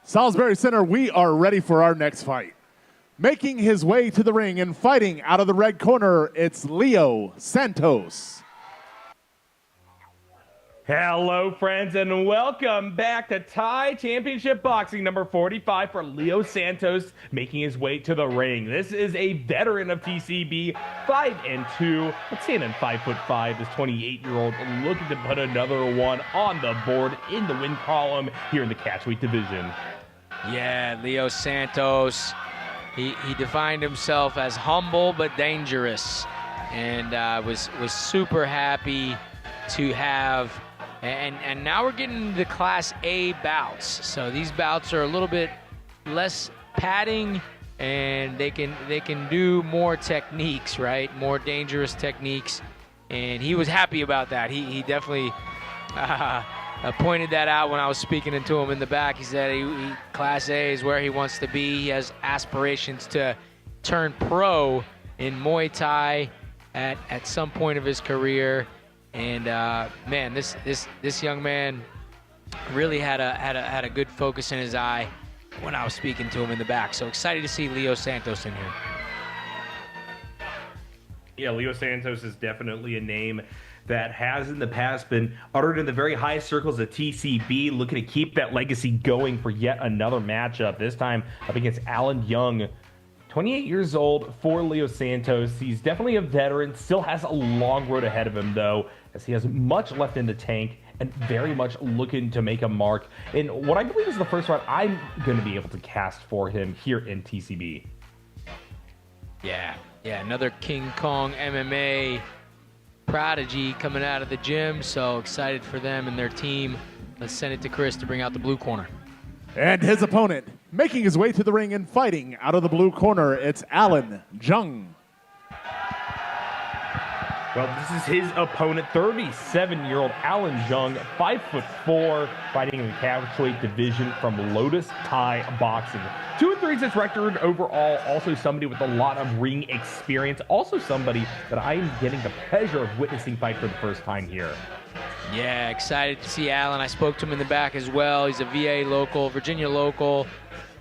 Salisbury Center, we are ready for our next fight. Making his way to the ring and fighting out of the red corner, it's Leo Santos. Hello, friends, and welcome back to Thai Championship Boxing number 45 for Leo Santos, making his way to the ring. This is a veteran of TCB, 5'2", but standing 5'5", this 28-year-old looking to put another one on the board in the win column here in the catchweight division. Yeah, Leo Santos, he defined himself as humble but dangerous, and was super happy to have. And now we're getting the Class A bouts. So these bouts are a little bit less padding, and they can do more techniques, right? More dangerous techniques. And he was happy about that. He definitely pointed that out when I was speaking to him in the back. He said Class A is where he wants to be. He has aspirations to turn pro in Muay Thai at some point of his career. And man, this young man really had a good focus in his eye when I was speaking to him in the back. So excited to see Leo Santos in here. Yeah, Leo Santos is definitely a name that has in the past been uttered in the very high circles of TCB, looking to keep that legacy going for yet another matchup, this time up against Jung. 28 years old for Leo Santos. He's definitely a veteran, still has a long road ahead of him, though, as he has much left in the tank and very much looking to make a mark in what I believe is the first round I'm going to be able to cast for him here in TCB. Yeah, another King Kong MMA prodigy coming out of the gym, so excited for them and their team. Let's send it to Chris to bring out the blue corner. And his opponent, making his way to the ring and fighting out of the blue corner, it's Jung. Well, this is his opponent, 37-year-old Jung, 5'4", fighting in the catchweight division from Lotus Thai Boxing. 2-3 is his record overall. Also somebody with a lot of ring experience. Also somebody that I am getting the pleasure of witnessing fight for the first time here. Yeah, excited to see Alan. I spoke to him in the back as well. He's a VA local, Virginia local,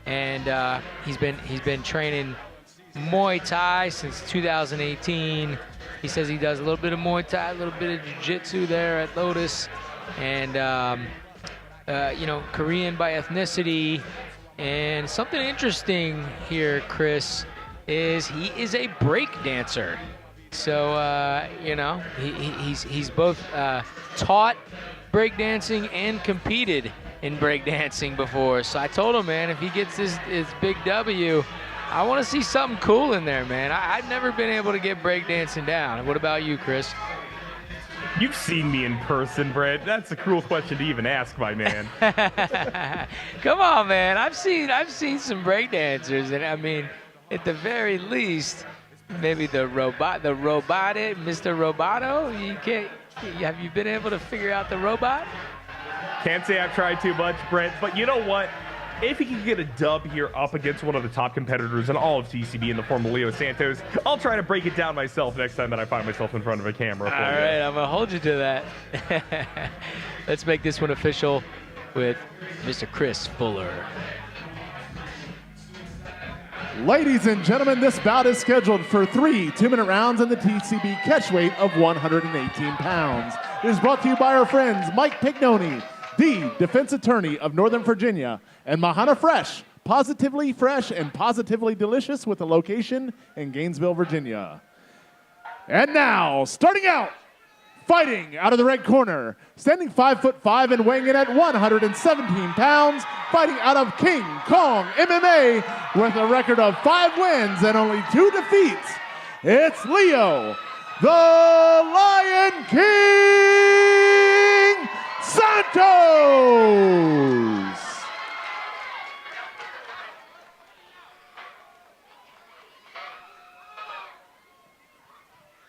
and he's been training Muay Thai since 2018. He says he does a little bit of Muay Thai, a little bit of Jiu-Jitsu there at Lotus, and Korean by ethnicity. And something interesting here, Chris, is he is a break dancer. So he's both taught breakdancing and competed in breakdancing before. So I told him, man, if he gets his big W, I want to see something cool in there, man. I've never been able to get breakdancing down. What about you, Chris? You've seen me in person, Brett. That's a cruel question to even ask, my man. Come on, man. I've seen some breakdancers, and I mean, at the very least, maybe the robotic, Mr. Roboto. Have you been able to figure out the robot? Can't say I've tried too much, Brent, but you know what? If he can get a dub here up against one of the top competitors in all of TCB in the form of Leo Santos, I'll try to break it down myself next time that I find myself in front of a camera. All right, I'm going to hold you to that. Let's make this one official with Mr. Chris Fuller. Ladies and gentlemen, this bout is scheduled for 3 2-minute rounds in the TCB catchweight of 118 pounds. It is brought to you by our friends Mike Pignoni, the defense attorney of Northern Virginia, and Mahana Fresh, positively fresh and positively delicious, with a location in Gainesville, Virginia. And now, starting out, fighting out of the red corner, standing 5'5" and weighing in at 117 pounds, fighting out of King Kong MMA with a record of 5 wins and only 2 defeats, it's Leo, the Lion King Santos!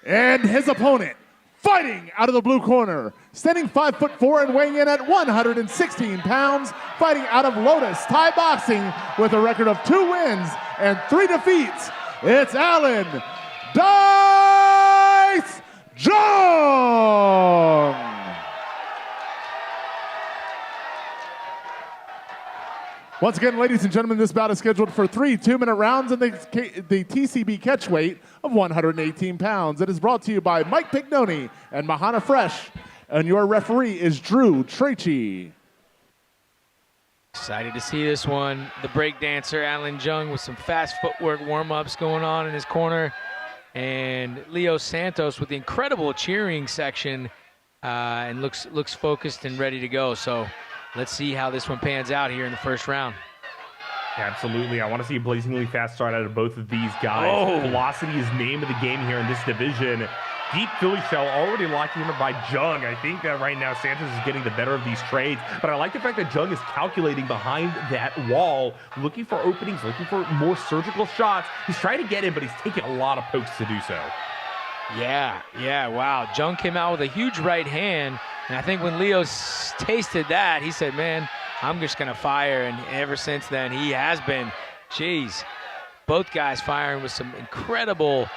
And his opponent, fighting out of the blue corner, standing 5'4" and weighing in at 116 pounds, fighting out of Lotus Thai Boxing with a record of 2 wins and 3 defeats, it's Alan Dice Jung! Once again, ladies and gentlemen, this bout is scheduled for 3 2-minute rounds in the TCB catch weight of 118 pounds. It is brought to you by Mike Pignoni and Mahana Fresh. And your referee is Drew Trachy. Excited to see this one. The break dancer, Alan Jung, with some fast footwork warm-ups going on in his corner. And Leo Santos with the incredible cheering section and looks focused and ready to go. So let's see how this one pans out here in the first round. Absolutely. I want to see a blazingly fast start out of both of these guys. Oh. Velocity is name of the game here in this division. Deep Philly shell already locking him by Jung. I think that right now Santos is getting the better of these trades, but I like the fact that Jung is calculating behind that wall, looking for openings, looking for more surgical shots. He's trying to get in, but he's taking a lot of pokes to do so. Yeah, wow. Jung came out with a huge right hand, and I think when Leo tasted that, he said, man, I'm just going to fire, and ever since then, he has been. Jeez, both guys firing with some incredible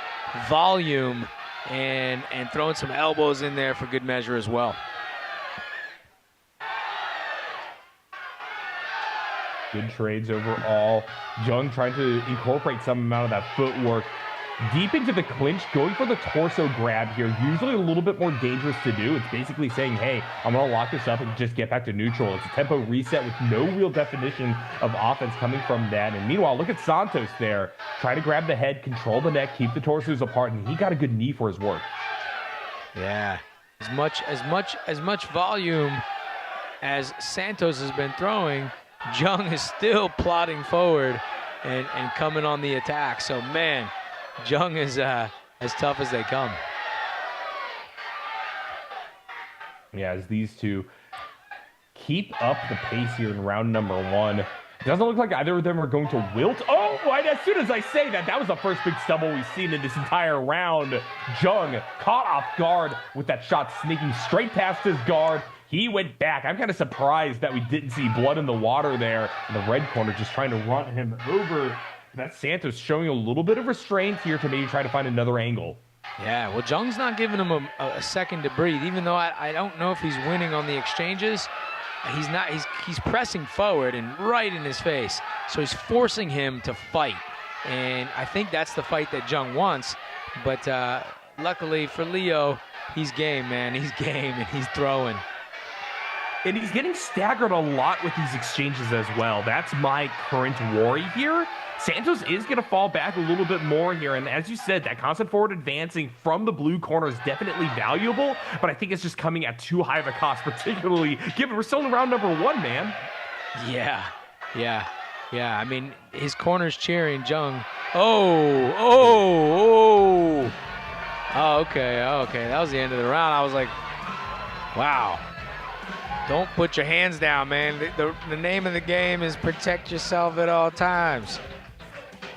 volume and throwing some elbows in there for good measure as well. Good trades overall. Jung trying to incorporate some amount of that footwork deep into the clinch, going for the torso grab here. Usually a little bit more dangerous to do. It's basically saying, hey, I'm going to lock this up and just get back to neutral. It's a tempo reset with no real definition of offense coming from that. And meanwhile, look at Santos there. Try to grab the head, control the neck, keep the torsos apart, and he got a good knee for his work. Yeah. As much volume as Santos has been throwing, Jung is still plodding forward and coming on the attack. So, man, Jung is as tough as they come. Yeah, as these two keep up the pace here in round number one. It doesn't look like either of them are going to wilt. Oh, and as soon as I say that, that was the first big stumble we've seen in this entire round. Jung caught off guard with that shot sneaking straight past his guard. He went back. I'm kind of surprised that we didn't see blood in the water there. In the red corner just trying to run him over. That's Santos showing a little bit of restraint here to maybe try to find another angle. Yeah, well, Jung's not giving him a second to breathe, even though I don't know if he's winning on the exchanges. He's not. He's pressing forward and right in his face, so he's forcing him to fight. And I think that's the fight that Jung wants. But luckily for Leo, he's game, man. He's game, and he's throwing. And he's getting staggered a lot with these exchanges as well. That's my current worry here. Santos is going to fall back a little bit more here. And as you said, that constant forward advancing from the blue corner is definitely valuable, but I think it's just coming at too high of a cost, particularly given we're still in round number one, man. Yeah. I mean, his corner's cheering Jung. Oh, okay. That was the end of the round. I was like, wow. Don't put your hands down, man. The name of the game is protect yourself at all times.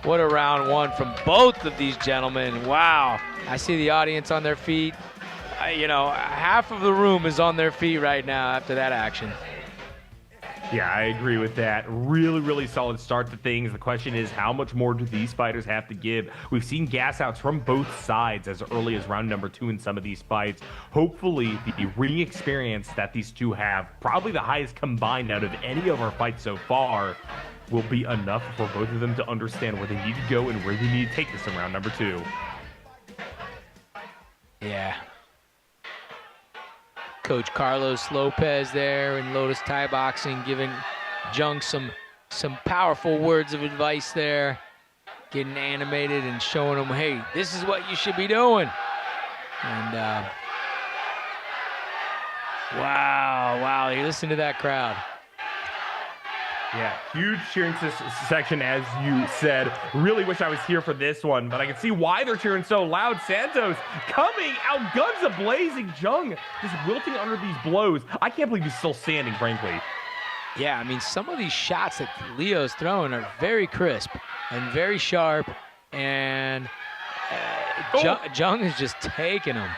What a round one from both of these gentlemen. Wow. I see the audience on their feet. Half of the room is on their feet right now after that action. Yeah, I agree with that. Really, really solid start to things. The question is, how much more do these fighters have to give? We've seen gas outs from both sides as early as round number two in some of these fights. Hopefully, the ring experience that these two have, probably the highest combined out of any of our fights so far, will be enough for both of them to understand where they need to go and where they need to take this in round number two. Yeah. Coach Carlos Lopez there in Lotus Thai Boxing giving Jung some powerful words of advice there, getting animated and showing him, hey, this is what you should be doing. And wow, you listen to that crowd. Yeah, huge cheering section, as you said. Really wish I was here for this one, but I can see why they're cheering so loud. Santos coming out, guns a-blazing. Jung just wilting under these blows. I can't believe he's still standing, frankly. Yeah, I mean, some of these shots that Leo's throwing are very crisp and very sharp, and Jung is just taking them.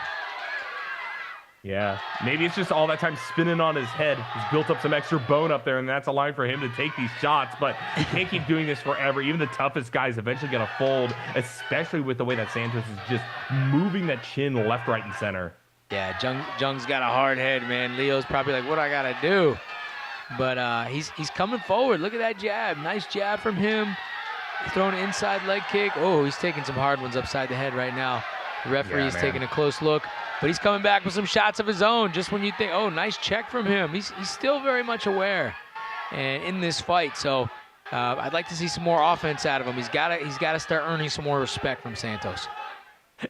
Yeah, maybe it's just all that time spinning on his head. He's built up some extra bone up there, and that's a line for him to take these shots, but he can't keep doing this forever. Even the toughest guys eventually going to fold, especially with the way that Santos is just moving that chin left, right, and center. Yeah, Jung's got a hard head, man. Leo's probably like, what do I got to do? But he's coming forward. Look at that jab. Nice jab from him. Throwing an inside leg kick. Oh, he's taking some hard ones upside the head right now. The referee's taking a close look. But he's coming back with some shots of his own. Just when you think, oh, nice check from him. He's still very much aware and in this fight. So I'd like to see some more offense out of him. He's got to start earning some more respect from Santos.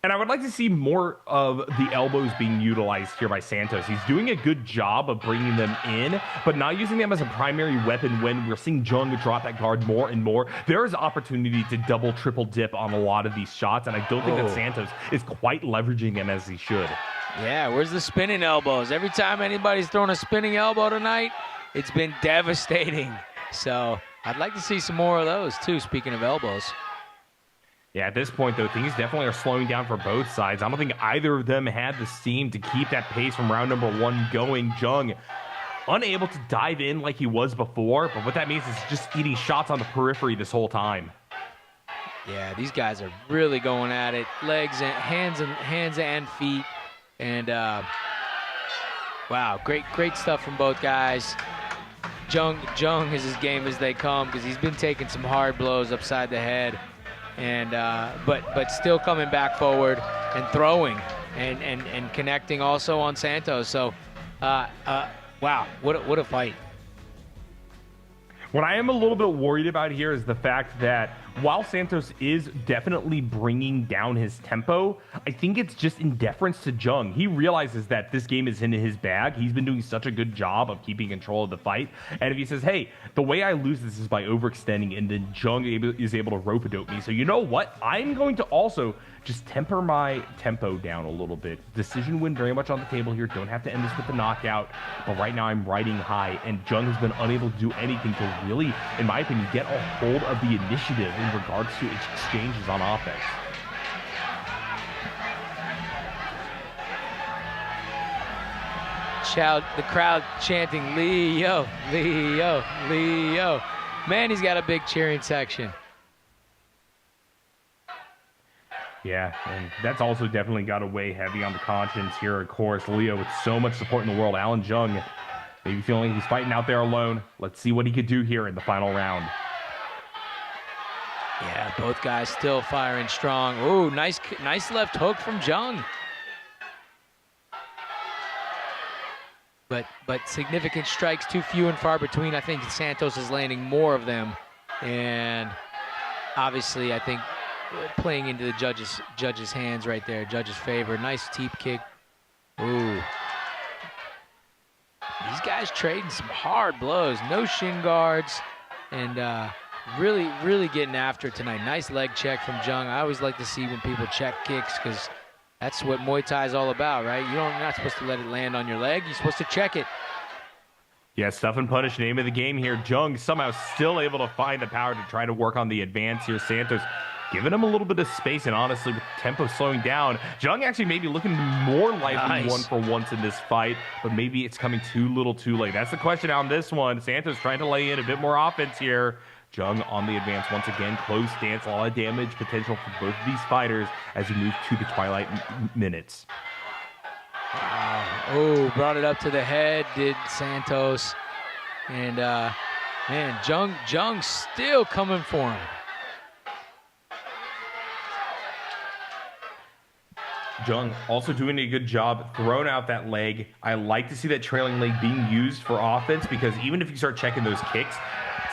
And I would like to see more of the elbows being utilized here by Santos. He's doing a good job of bringing them in, but not using them as a primary weapon when we're seeing Jung drop that guard more and more. There is opportunity to double, triple dip on a lot of these shots, and I don't think that Santos is quite leveraging them as he should. Yeah, where's the spinning elbows? Every time anybody's thrown a spinning elbow tonight, it's been devastating. So I'd like to see some more of those, too, speaking of elbows. Yeah, at this point, though, things definitely are slowing down for both sides. I don't think either of them had the steam to keep that pace from round number 1 going. Jung unable to dive in like he was before, but what that means is just eating shots on the periphery this whole time. Yeah, these guys are really going at it. Legs and hands and feet. And wow, great stuff from both guys. Jung is as game as they come because he's been taking some hard blows upside the head. And but still coming back forward and throwing and connecting also on Santos. So wow, what a fight. What I am a little bit worried about here is the fact that while Santos is definitely bringing down his tempo, I think it's just in deference to Jung. He realizes that this game is in his bag. He's been doing such a good job of keeping control of the fight. And if he says, hey, the way I lose this is by overextending, and then Jung is able to rope-a-dope me. So you know what? I'm going to also just temper my tempo down a little bit. Decision win very much on the table here. Don't have to end this with a knockout. But right now I'm riding high, and Jung has been unable to do anything to really, in my opinion, get a hold of the initiative in regards to exchanges on offense. The crowd chanting, Leo, Leo, Leo. Man, he's got a big cheering section. Yeah, and that's also definitely got to weigh heavy on the conscience here, of course. Leo with so much support in the world. Alan Jung maybe feeling he's fighting out there alone. Let's see what he could do here in the final round. Yeah, both guys still firing strong. Ooh, nice left hook from Jung. But significant strikes, too few and far between. I think Santos is landing more of them. And obviously, I think playing into the judge's hands right there, judge's favor. Nice teep kick. Ooh. These guys trading some hard blows. No shin guards. And really getting after it tonight. Nice leg check from Jung. I always like to see when people check kicks because that's what Muay Thai is all about, right? You're not supposed to let it land on your leg. You're supposed to check it. Yeah, stuff and punish, name of the game here. Jung somehow still able to find the power to try to work on the advance here. Santos giving him a little bit of space, and honestly, with tempo slowing down, Jung actually maybe looking more likely one for once in this fight, but maybe it's coming too little too late. That's the question on this one. Santos trying to lay in a bit more offense here. Jung on the advance once again. Close stance, a lot of damage potential for both of these fighters as we move to the twilight minutes. Wow. Oh, brought it up to the head, did Santos. And, man, Jung still coming for him. Jung also doing a good job throwing out that leg. I like to see that trailing leg being used for offense because even if you start checking those kicks,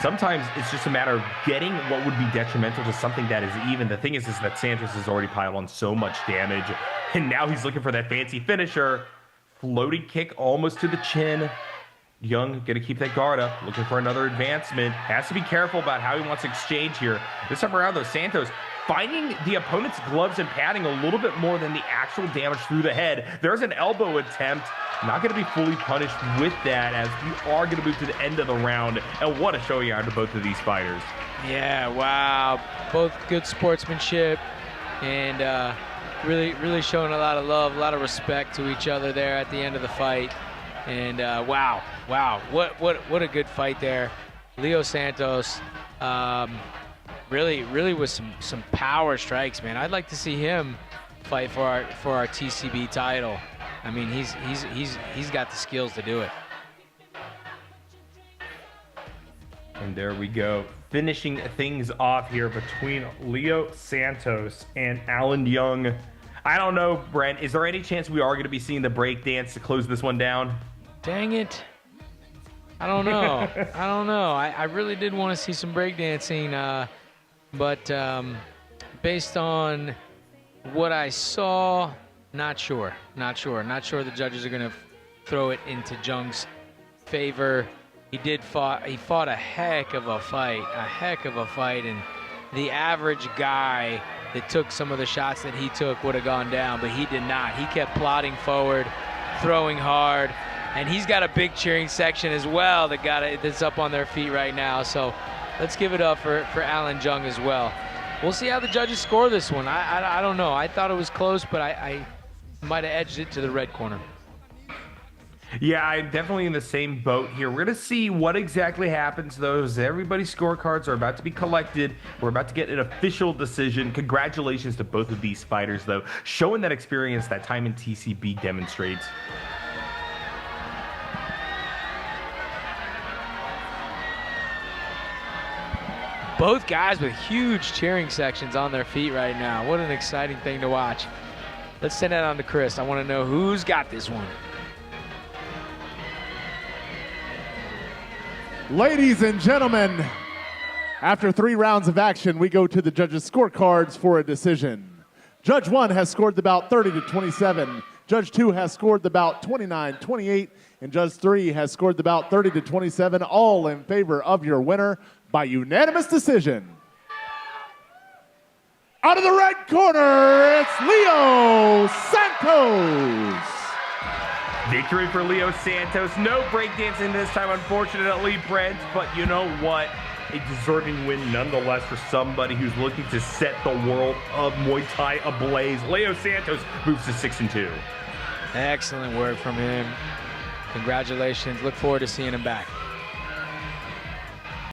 sometimes it's just a matter of getting what would be detrimental to something that is even. The thing is that Santos has already piled on so much damage, and now he's looking for that fancy finisher. Floating kick almost to the chin. Jung going to keep that guard up, looking for another advancement. Has to be careful about how he wants to exchange here. This time around, though, Santos finding the opponent's gloves and padding a little bit more than the actual damage through the head. There's an elbow attempt. Not going to be fully punished with that as we are going to move to the end of the round. And what a showing out to both of these fighters. Yeah, wow. Both good sportsmanship and really showing a lot of love, a lot of respect to each other there at the end of the fight. And wow, what a good fight there. Leo Santos really with some power strikes, man. I'd like to see him fight for our TCB title. I mean, he's got the skills to do it. And there we go. Finishing things off here between Leo Santos and Alan Jung. I don't know, Brent. Is there any chance we are going to be seeing the break dance to close this one down? Dang it. I don't know. I don't know. I really did want to see some breakdancing, but based on what I saw, not sure. Not sure the judges are going to throw it into Jung's favor. He fought a heck of a fight, and the average guy that took some of the shots that he took would have gone down, but he did not. He kept plodding forward, throwing hard, and he's got a big cheering section as well that's up on their feet right now. So let's give it up for Alan Jung as well. We'll see how the judges score this one. I don't know. I thought it was close, but I might have edged it to the red corner. Yeah, I'm definitely in the same boat here. We're going to see what exactly happens, though, as everybody's scorecards are about to be collected. We're about to get an official decision. Congratulations to both of these fighters, though, showing that experience that time in TCB demonstrates. Both guys with huge cheering sections on their feet right now. What an exciting thing to watch. Let's send that on to Chris. I want to know who's got this one. Ladies and gentlemen, after 3 rounds of action, we go to the judges' scorecards for a decision. Judge 1 has scored the bout 30-27. Judge 2 has scored the bout 29-28. And Judge 3 has scored the bout 30-27, all in favor of your winner by unanimous decision. Out of the red corner, it's Leo Santos. Victory for Leo Santos. No breakdancing this time, unfortunately, Brent. But you know what? A deserving win nonetheless for somebody who's looking to set the world of Muay Thai ablaze. Leo Santos moves to 6-2. Excellent work from him. Congratulations. Look forward to seeing him back.